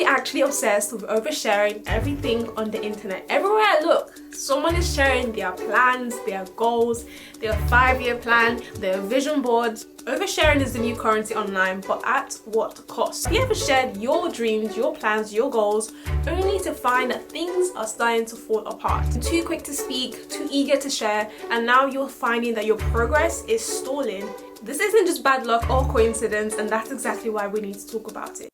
we actually obsessed with oversharing everything on the internet? Everywhere I look, someone is sharing their plans, their goals, their 5-year plan, their vision boards. Oversharing is the new currency online, but at what cost? Have you ever shared your dreams, your plans, your goals, only to find that things are starting to fall apart? Too quick to speak, too eager to share, and now you're finding that your progress is stalling. This isn't just bad luck or coincidence, and that's exactly why we need to talk about it.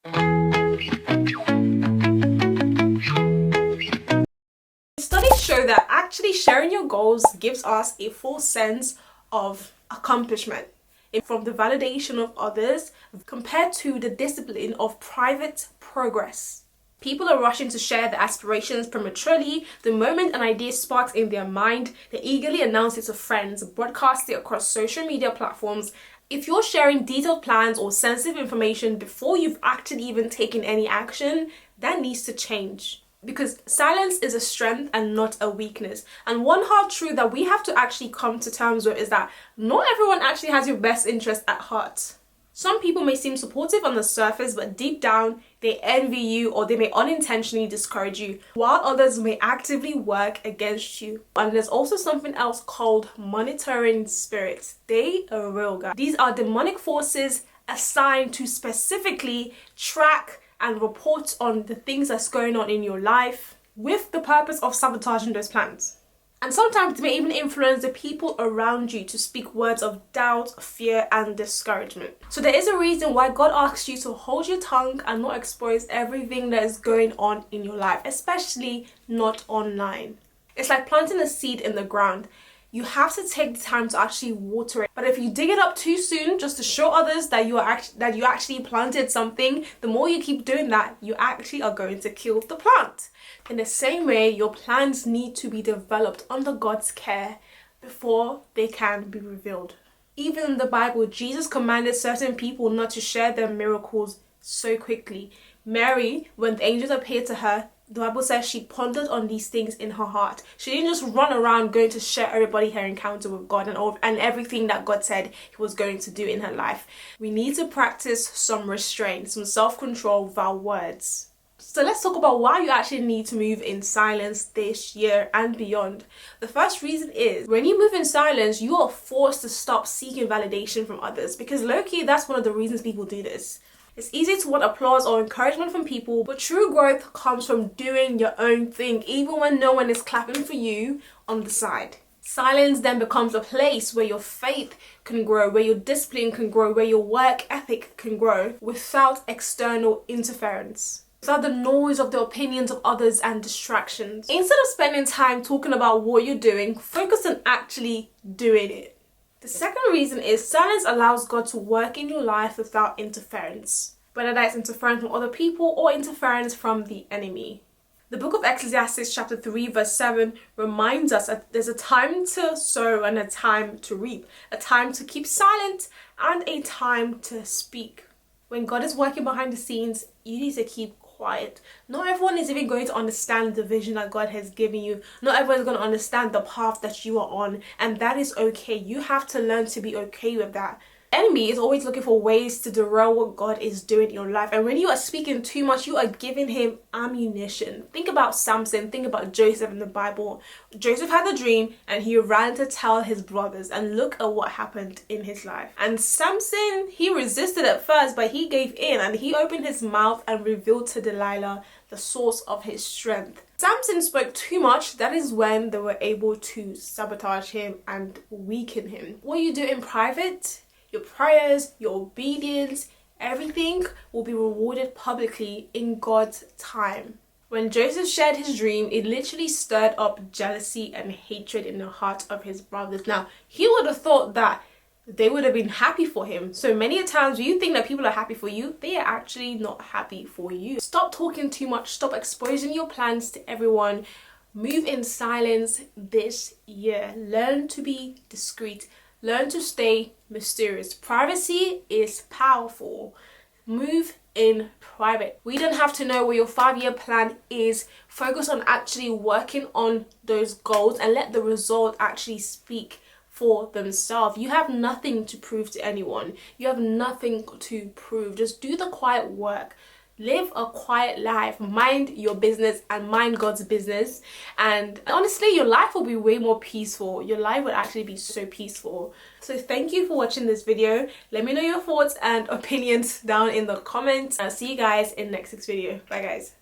Studies show that actually sharing your goals gives us a full sense of accomplishment from the validation of others compared to the discipline of private progress. People are rushing to share their aspirations prematurely. The moment an idea sparks in their mind, they eagerly announce it to friends, broadcast it across social media platforms. If you're sharing detailed plans or sensitive information before you've actually even taken any action, that needs to change. Because silence is a strength and not a weakness. And one hard truth that we have to actually come to terms with is that not everyone actually has your best interest at heart. Some people may seem supportive on the surface, but deep down, they envy you or they may unintentionally discourage you, while others may actively work against you. And there's also something else called monitoring spirits. They are real, guys. These are demonic forces assigned to specifically track and report on the things that's going on in your life with the purpose of sabotaging those plans. And sometimes they may even influence the people around you to speak words of doubt, fear, and discouragement. So there is a reason why God asks you to hold your tongue and not expose everything that is going on in your life, especially not online. It's like planting a seed in the ground. You have to take the time to actually water it. But if you dig it up too soon just to show others that you actually planted something, the more you keep doing that, you actually are going to kill the plant. In the same way, your plans need to be developed under God's care before they can be revealed. Even in the Bible, Jesus commanded certain people not to share their miracles so quickly. Mary, when the angels appeared to her, the Bible says she pondered on these things in her heart. She didn't just run around going to share everybody her encounter with God and everything that God said he was going to do in her life. We need to practice some restraint, some self-control with our words. So let's talk about why you actually need to move in silence this year and beyond. The first reason is when you move in silence, you are forced to stop seeking validation from others, because low-key, that's one of the reasons people do this. It's easy to want applause or encouragement from people, but true growth comes from doing your own thing, even when no one is clapping for you on the side. Silence then becomes a place where your faith can grow, where your discipline can grow, where your work ethic can grow without external interference, without the noise of the opinions of others and distractions. Instead of spending time talking about what you're doing, focus on actually doing it. The second reason is silence allows God to work in your life without interference, whether that's interference from other people or interference from the enemy. The book of Ecclesiastes chapter 3 verse 7 reminds us that there's a time to sow and a time to reap, a time to keep silent and a time to speak. When God is working behind the scenes, you need to keep quiet. Not everyone is even going to understand the vision that God has given you. Not everyone is going to understand the path that you are on, and that is okay. You have to learn to be okay with that. The enemy is always looking for ways to derail what God is doing in your life, and when you are speaking too much, you are giving him ammunition. Think about Samson, think about Joseph in the Bible. Joseph had a dream and he ran to tell his brothers, and look at what happened in his life. And Samson, he resisted at first, but he gave in and he opened his mouth and revealed to Delilah the source of his strength. Samson spoke too much. That is when they were able to sabotage him and weaken him. What you do in private, your prayers, your obedience, everything will be rewarded publicly in God's time. When Joseph shared his dream, it literally stirred up jealousy and hatred in the heart of his brothers. Now, he would have thought that they would have been happy for him. So many times when you think that people are happy for you, they are actually not happy for you. Stop talking too much. Stop exposing your plans to everyone. Move in silence this year. Learn to be discreet. Learn to stay mysterious. Privacy is powerful. Move in private. We don't have to know what your 5-year plan is. Focus on actually working on those goals and let the result actually speak for themselves. You have nothing to prove to anyone. You have nothing to prove. Just do the quiet work. live a quiet life, mind your business and mind God's business, and honestly your life will be way more peaceful. Your life would actually be so peaceful. So thank you for watching this video. Let me know your thoughts and opinions down in the comments. I'll see you guys in next week's video. Bye guys.